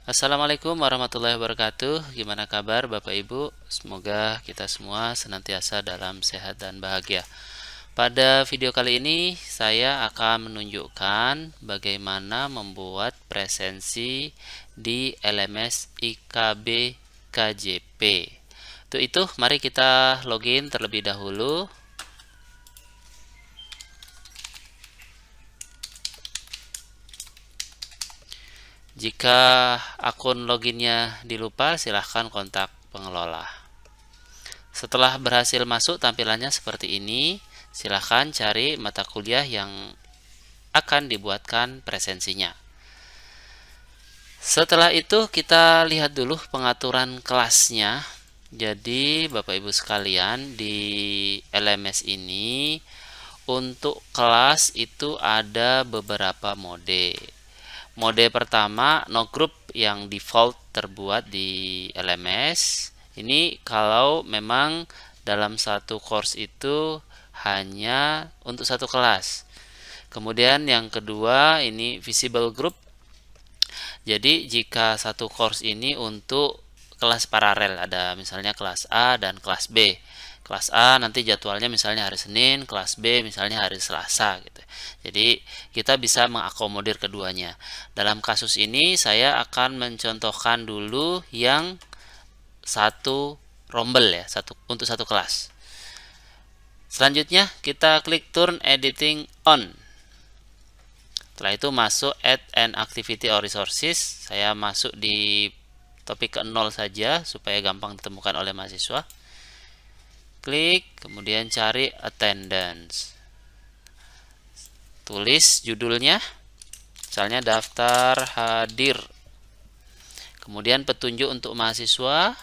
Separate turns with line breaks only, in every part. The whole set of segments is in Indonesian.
Assalamualaikum warahmatullahi wabarakatuh. Gimana kabar Bapak Ibu? Semoga kita semua senantiasa dalam sehat dan bahagia. Pada video kali ini saya akan menunjukkan bagaimana membuat presensi di LMS IKB KJP. Untuk itu, mari kita login terlebih dahulu. Jika akun loginnya dilupa, silahkan kontak pengelola. Setelah berhasil masuk, tampilannya seperti ini. Silahkan cari mata kuliah yang akan dibuatkan presensinya. Setelah itu kita lihat dulu pengaturan kelasnya. Jadi Bapak Ibu sekalian, di LMS ini untuk kelas itu ada beberapa mode. Mode pertama no group yang default terbuat di LMS. Ini kalau memang dalam satu course itu hanya untuk satu kelas. Kemudian yang kedua ini visible group. Jadi jika satu course ini untuk kelas paralel, ada misalnya kelas A dan kelas B. Kelas A nanti jadwalnya misalnya hari Senin, kelas B misalnya hari Selasa gitu. Jadi kita bisa mengakomodir keduanya. Dalam kasus ini saya akan mencontohkan dulu yang satu rombel ya, untuk satu kelas. Selanjutnya kita klik turn editing on. Setelah itu masuk add an activity or resources. Saya masuk di topik ke-0 saja supaya gampang ditemukan oleh mahasiswa. Klik, kemudian cari attendance. Tulis judulnya, misalnya daftar hadir. Kemudian petunjuk untuk mahasiswa.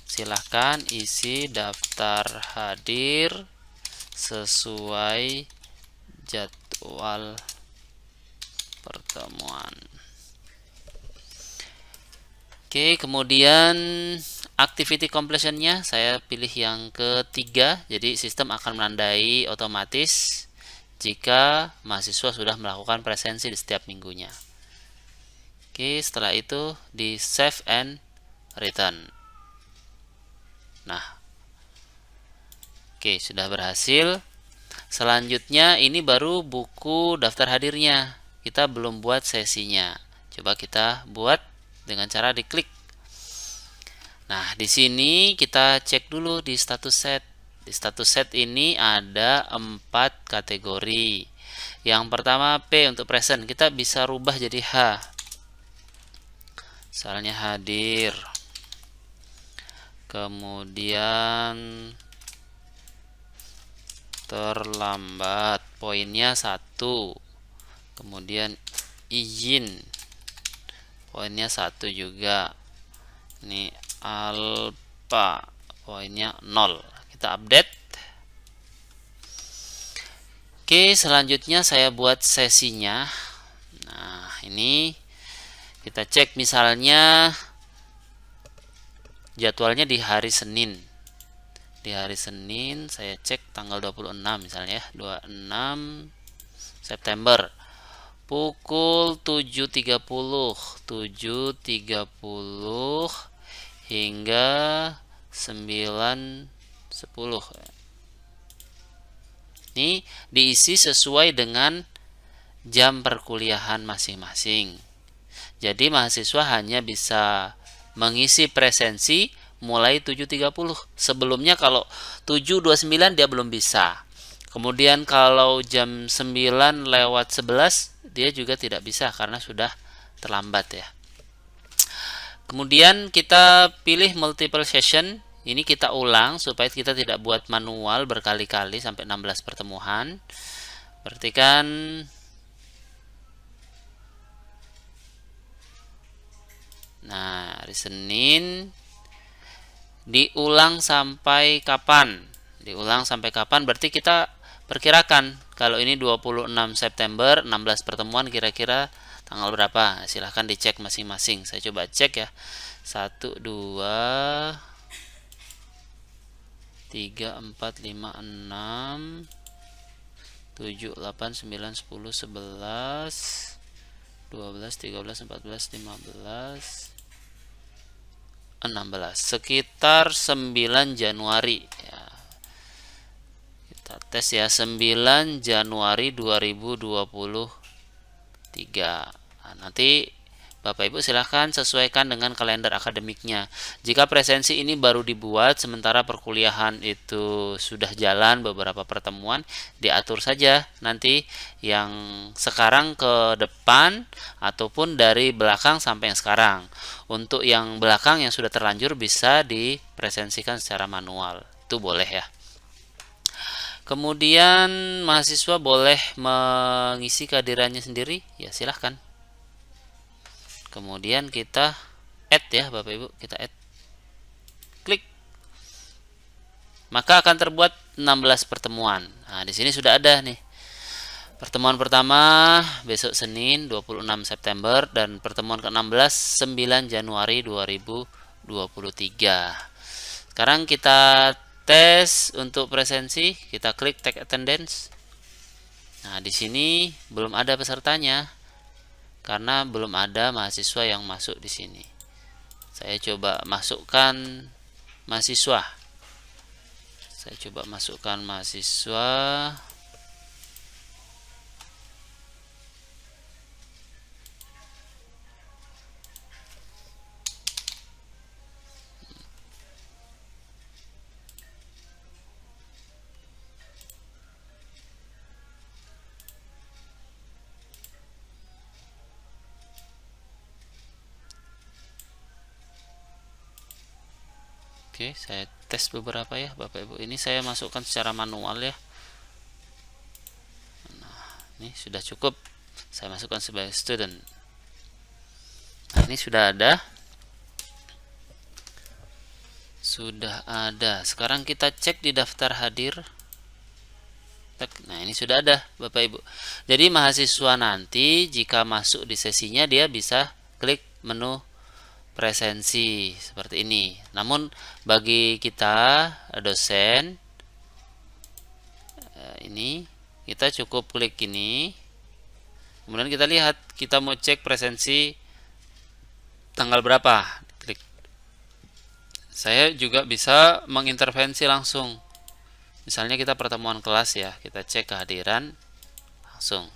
Silahkan isi daftar hadir sesuai jadwal pertemuan. Oke, kemudian activity completionnya saya pilih yang ketiga. Jadi sistem akan menandai otomatis jika mahasiswa sudah melakukan presensi di setiap minggunya. Oke, setelah itu di save and return. Nah, oke, sudah berhasil. Selanjutnya ini baru buku daftar hadirnya. Kita belum buat sesinya. Coba kita buat dengan cara diklik. Nah, di sini kita cek dulu di status set. Di status set ini ada 4 kategori. Yang pertama P untuk present, kita bisa rubah jadi H. Misalnya hadir. Kemudian terlambat, poinnya 1. Kemudian izin, poinnya 1 juga. Ini alpha, poinnya 0. Kita update. Oke, selanjutnya saya buat sesinya. Nah, ini kita cek misalnya jadwalnya di hari Senin. Di hari Senin saya cek tanggal 26 misalnya ya, 26 September. Pukul 7.30 hingga 9.10. Ini diisi sesuai dengan jam perkuliahan masing-masing. Jadi mahasiswa hanya bisa mengisi presensi mulai 7.30. Sebelumnya kalau 7.29 dia belum bisa. Kemudian kalau jam 9:11 dia juga tidak bisa karena sudah terlambat ya. Kemudian kita pilih multiple session. Ini kita ulang supaya kita tidak buat manual berkali-kali sampai 16 pertemuan. Perhatikan. Nah, hari Senin diulang sampai kapan? Diulang sampai kapan? Berarti kita perkirakan kalau ini 26 September, 16 pertemuan kira-kira tanggal berapa? Silahkan dicek masing-masing. Saya coba cek ya. 1, 2, 3, 4, 5, 6, 7, 8, 9, 10, 11, 12, 13, 14, 15, 16, sekitar 9 Januari ya. Kita tes ya, 9 Januari 2023. Nah, nanti Bapak Ibu silahkan sesuaikan dengan kalender akademiknya. Jika presensi ini baru dibuat sementara perkuliahan itu sudah jalan beberapa pertemuan, diatur saja nanti yang sekarang ke depan ataupun dari belakang sampai yang sekarang. Untuk yang belakang yang sudah terlanjur bisa dipresensikan secara manual. Itu boleh ya. Kemudian mahasiswa boleh mengisi kehadirannya sendiri, ya silahkan. Kemudian kita add ya Bapak Ibu, kita add. Klik. Maka akan terbuat 16 pertemuan. Nah, di sini sudah ada nih. Pertemuan pertama besok Senin 26 September dan pertemuan ke-16 9 Januari 2023. Sekarang kita tes untuk presensi, kita klik take attendance. Nah, di sini belum ada pesertanya karena belum ada mahasiswa yang masuk di sini. Saya coba masukkan mahasiswa. Saya coba masukkan mahasiswa. Oke, saya tes beberapa ya Bapak Ibu. Ini saya masukkan secara manual ya. Nah, ini sudah cukup. Saya masukkan sebagai student. Nah, ini sudah ada. Sudah ada. Sekarang kita cek di daftar hadir. Nah, ini sudah ada Bapak Ibu. Jadi mahasiswa nanti jika masuk di sesinya dia bisa klik menu presensi seperti ini. Namun bagi kita dosen ini kita cukup klik ini. Kemudian kita lihat kita mau cek presensi tanggal berapa. Klik. Saya juga bisa mengintervensi langsung. Misalnya kita pertemuan kelas ya, kita cek kehadiran langsung.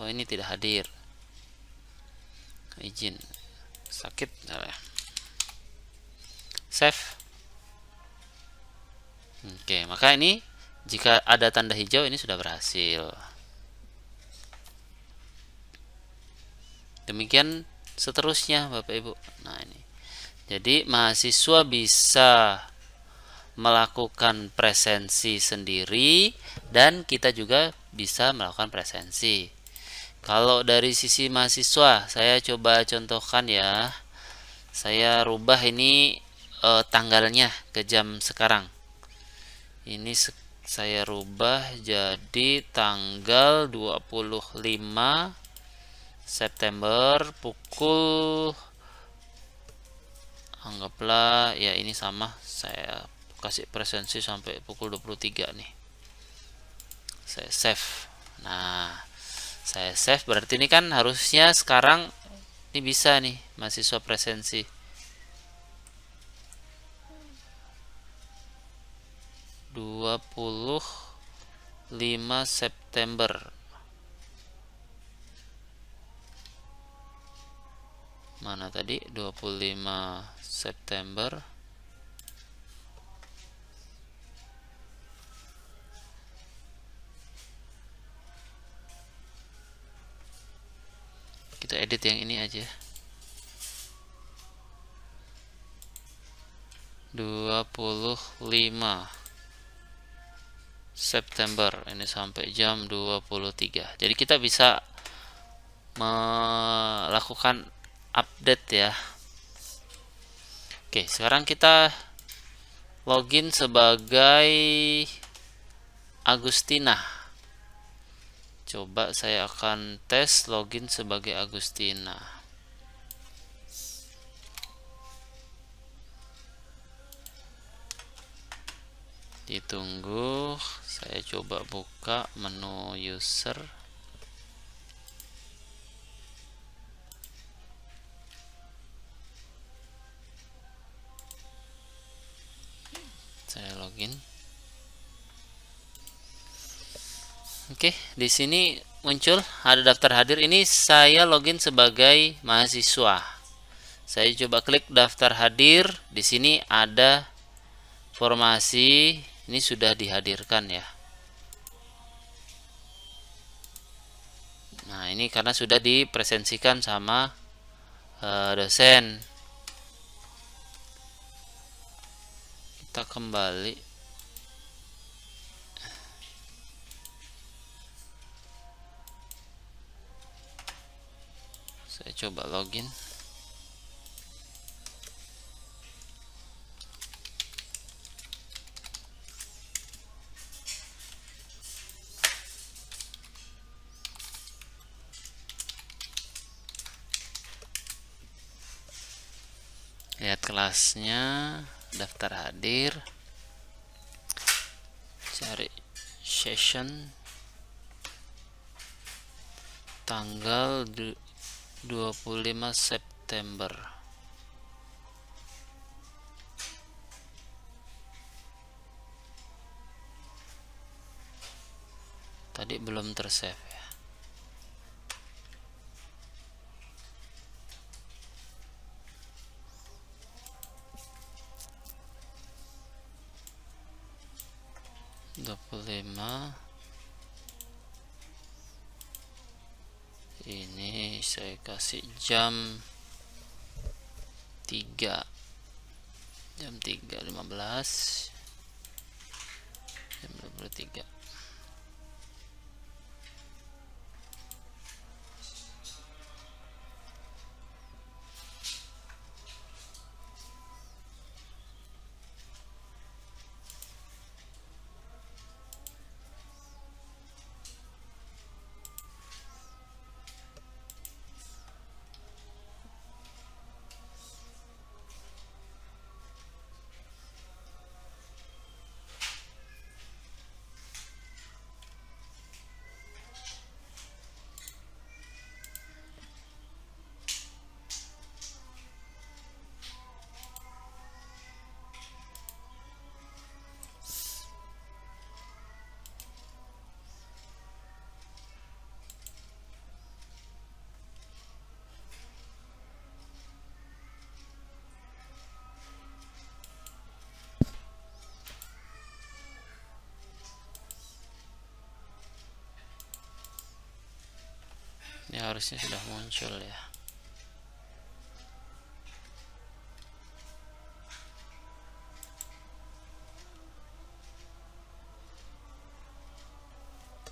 Oh, ini tidak hadir. Izin. Sakit. Save. Oke, maka ini jika ada tanda hijau ini sudah berhasil. Demikian seterusnya Bapak Ibu. Nah, ini. Jadi mahasiswa bisa melakukan presensi sendiri dan kita juga bisa melakukan presensi. Kalau dari sisi mahasiswa, saya coba contohkan ya. Saya rubah ini tanggalnya ke jam sekarang. Ini saya rubah jadi tanggal 25 September pukul, anggaplah ya ini sama, saya kasih presensi sampai pukul 23 nih. Saya save. Nah, saya save berarti ini kan harusnya sekarang ini bisa nih mahasiswa presensi. 25 September. Mana tadi? 25 September. Kita edit yang ini aja. 25 September ini sampai jam 23. Jadi kita bisa melakukan update ya. Oke, sekarang kita login sebagai Agustina. Coba saya akan tes login sebagai Agustina. Ditunggu, saya coba buka menu user. login. Oke, di sini muncul ada daftar hadir. Ini saya login sebagai mahasiswa. Saya coba klik daftar hadir. Di sini ada formasi. Ini sudah dihadirkan ya. Nah, ini karena sudah dipresensikan sama dosen. Kita kembali. Saya coba login. Lihat kelasnya, daftar hadir, cari session tanggal 25 September. Tadi belum tersave ya. Ini saya kasih jam 3, jam 3.15, jam 23. Ini harusnya sudah muncul ya.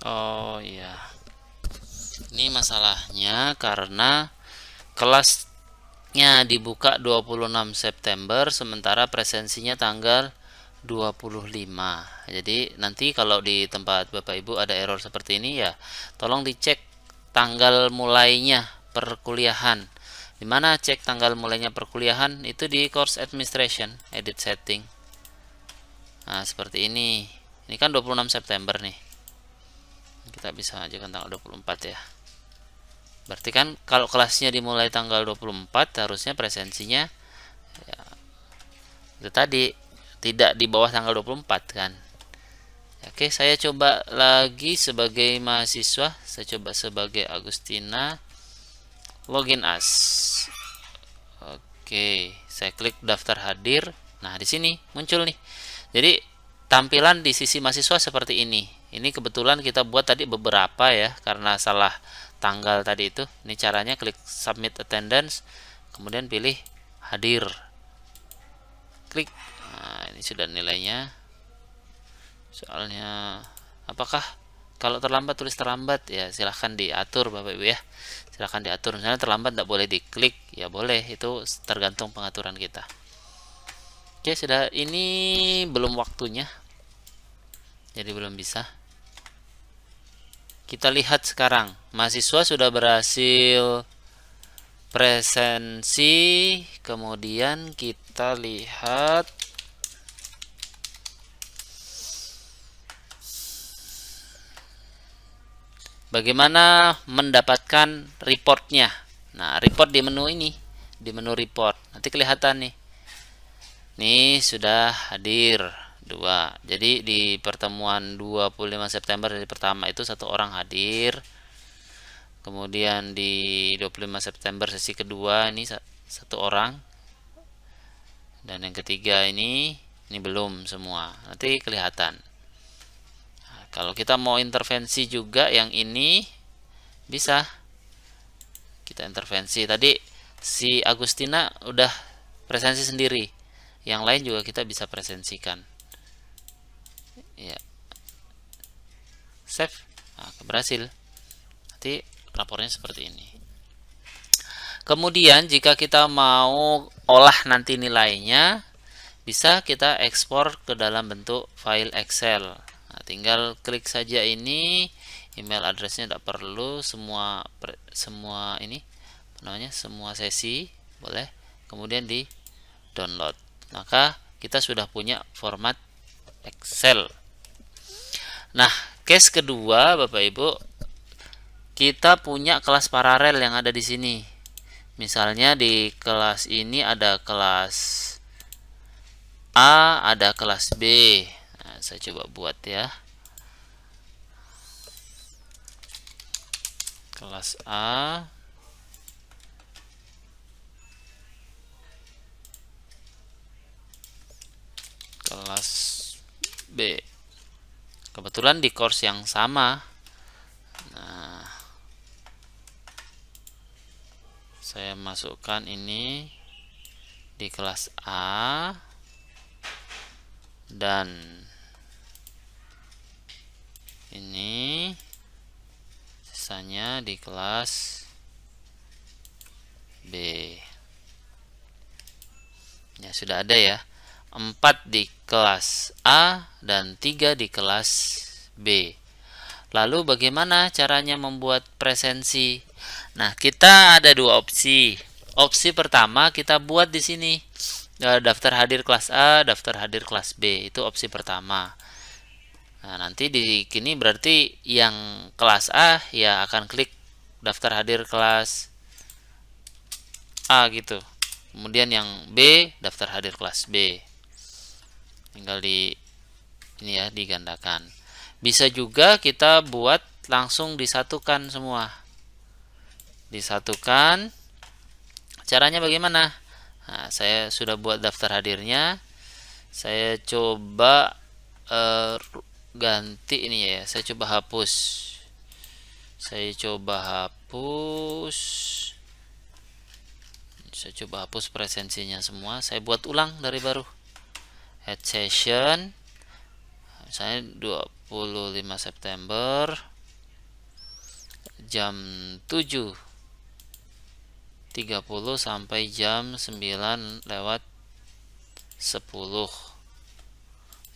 Oh iya, ini masalahnya karena kelasnya dibuka 26 September sementara presensinya tanggal 25. Jadi nanti kalau di tempat Bapak Ibu ada error seperti ini ya, tolong dicek tanggal mulainya perkuliahan. Dimana cek tanggal mulainya perkuliahan? Itu di course administration, edit setting. Nah, seperti ini. Ini kan 26 September nih. Kita bisa ajukan tanggal 24 ya. Berarti kan kalau kelasnya dimulai tanggal 24, harusnya presensinya ya, itu tadi tidak di bawah tanggal 24 kan. Oke, saya coba lagi sebagai mahasiswa. Saya coba sebagai Agustina, login as. Oke, saya klik daftar hadir. Nah, di sini muncul nih. Jadi tampilan di sisi mahasiswa seperti ini. Ini kebetulan kita buat tadi beberapa ya, karena salah tanggal tadi itu. Ini caranya, klik submit attendance, kemudian pilih hadir. Klik. Nah, ini sudah nilainya. Soalnya apakah kalau terlambat tulis terlambat ya, silahkan diatur Bapak Ibu ya, silahkan diatur. Misalnya terlambat tidak boleh diklik ya, boleh, itu tergantung pengaturan kita. Oke, sudah. Ini belum waktunya, jadi belum bisa. Kita lihat sekarang mahasiswa sudah berhasil presensi. Kemudian kita lihat bagaimana mendapatkan reportnya. Nah, report di menu ini, di menu report nanti kelihatan nih. Nih sudah hadir 2. Jadi di pertemuan 25 September dari pertama itu 1 orang hadir. Kemudian di 25 September sesi kedua ini 1 orang. Dan yang ketiga ini belum semua. Nanti kelihatan. Nah, kalau kita mau intervensi juga yang ini bisa kita intervensi. Tadi si Agustina udah presensi sendiri. Yang lain juga kita bisa presensikan. Ya. Save. Nah, berhasil. Nanti rapornya seperti ini. Kemudian jika kita mau olah nanti nilainya, bisa kita ekspor ke dalam bentuk file Excel. Nah, tinggal klik saja ini, email addressnya tidak perlu, semua ini semua sesi boleh, kemudian di download. Maka kita sudah punya format Excel. Nah, case kedua Bapak Ibu, kita punya kelas paralel yang ada di sini. Misalnya di kelas ini ada kelas A, ada kelas B. Nah, saya coba buat ya. Kelas A, kelas B. Kebetulan di course yang sama. Nah, saya masukkan ini di kelas A dan ini sisanya di kelas B. Ya, sudah ada ya. 4 di kelas A dan 3 di kelas B. Lalu bagaimana caranya membuat presensi? Nah, kita ada 2 opsi. Opsi pertama kita buat di sini. Daftar hadir kelas A, daftar hadir kelas B. Itu opsi pertama. Nah, nanti di sini berarti yang kelas A ya akan klik daftar hadir kelas A gitu. Kemudian yang B daftar hadir kelas B. Tinggal di ini ya, digandakan. Bisa juga kita buat langsung disatukan semua. Disatukan. Caranya bagaimana? Nah, saya sudah buat daftar hadirnya. Saya coba ganti ini ya. Saya coba hapus. Saya coba hapus presensinya semua. Saya buat ulang dari baru. Add session. Misalnya 25 September jam 7.30 sampai jam 9 lewat 10.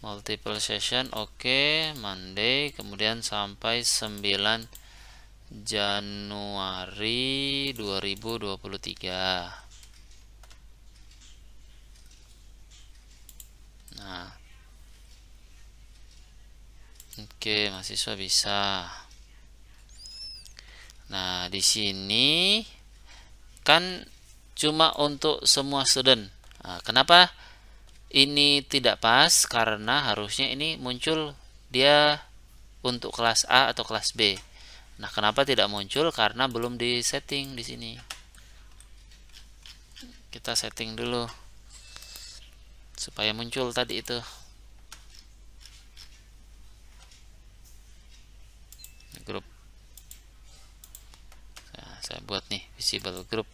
Multiple session oke, Monday, kemudian sampai 9 Januari 2023. Nah, oke, mahasiswa bisa. Nah, di sini kan cuma untuk semua student. Nah, kenapa ini tidak pas? Karena harusnya ini muncul dia untuk kelas A atau kelas B. Nah, kenapa tidak muncul? Karena belum di setting di sini. Kita setting dulu supaya muncul tadi itu. Grup. Nah, saya buat nih visible group.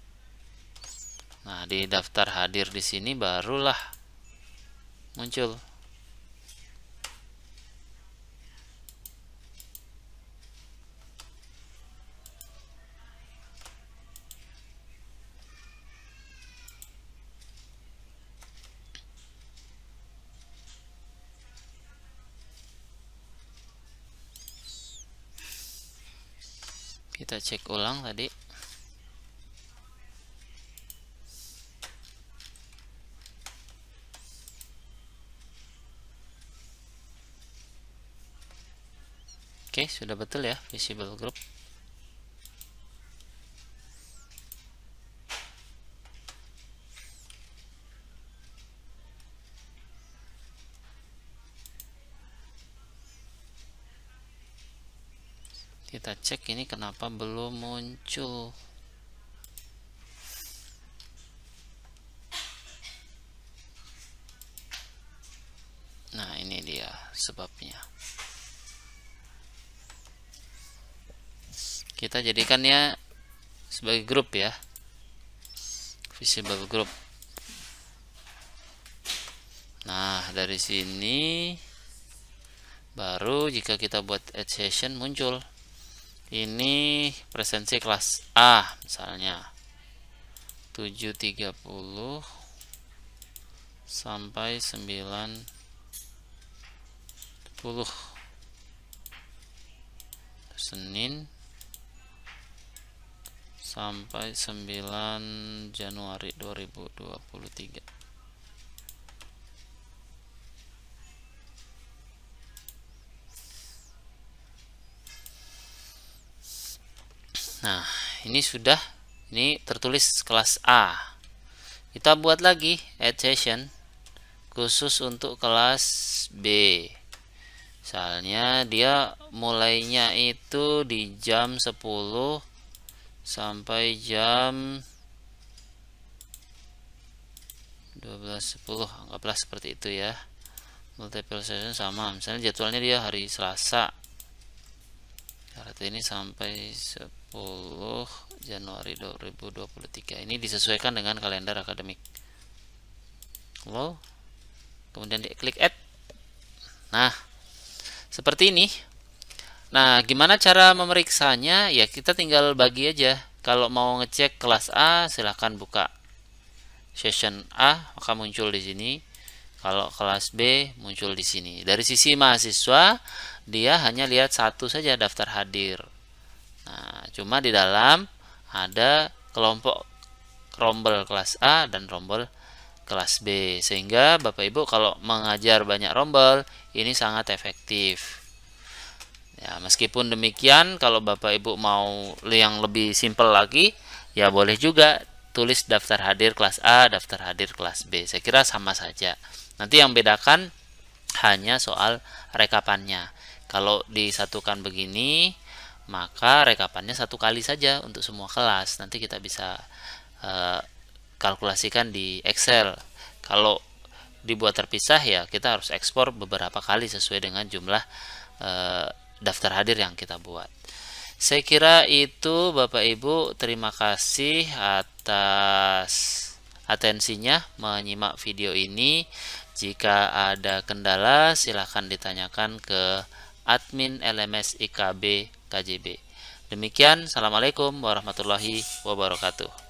Nah, di daftar hadir di sini barulah muncul. Kita cek ulang tadi. Oke, sudah betul ya visible group. Kita cek ini kenapa belum muncul. Nah, ini dia sebabnya. Kita jadikannya sebagai grup ya, visible group. Nah, dari sini baru jika kita buat add session muncul. Ini presensi kelas A misalnya 7.30 sampai 9.10, Senin sampai 9 Januari 2023. Nah, ini sudah, ini tertulis kelas A. Kita buat lagi add session khusus untuk kelas B. Misalnya dia mulainya itu di jam 10 sampai jam 12.10, anggaplah seperti itu ya. Multiple session sama, misalnya jadwalnya dia hari Selasa, berarti ini sampai 10 Januari 2023. Ini disesuaikan dengan kalender akademik. Kemudian diklik add. Nah, seperti ini. Nah, gimana cara memeriksanya? Ya, kita tinggal bagi aja. Kalau mau ngecek kelas A, silahkan buka session A, maka muncul di sini. Kalau kelas B, muncul di sini. Dari sisi mahasiswa, dia hanya lihat satu saja, daftar hadir. Nah, cuma di dalam ada kelompok rombel kelas A dan rombel kelas B, sehingga Bapak Ibu kalau mengajar banyak rombel ini sangat efektif. Ya, meskipun demikian, kalau Bapak Ibu mau yang lebih simpel lagi, ya boleh juga tulis daftar hadir kelas A, daftar hadir kelas B. Saya kira sama saja. Nanti yang bedakan hanya soal rekapannya. Kalau disatukan begini, maka rekapannya satu kali saja untuk semua kelas. Nanti kita bisa kalkulasikan di Excel. Kalau dibuat terpisah, ya kita harus ekspor beberapa kali sesuai dengan jumlah daftar hadir yang kita buat. Saya kira itu Bapak Ibu. Terima kasih atas atensinya menyimak video ini. Jika ada kendala, silahkan ditanyakan ke admin LMS IKB KJB. Demikian, Assalamualaikum warahmatullahi wabarakatuh.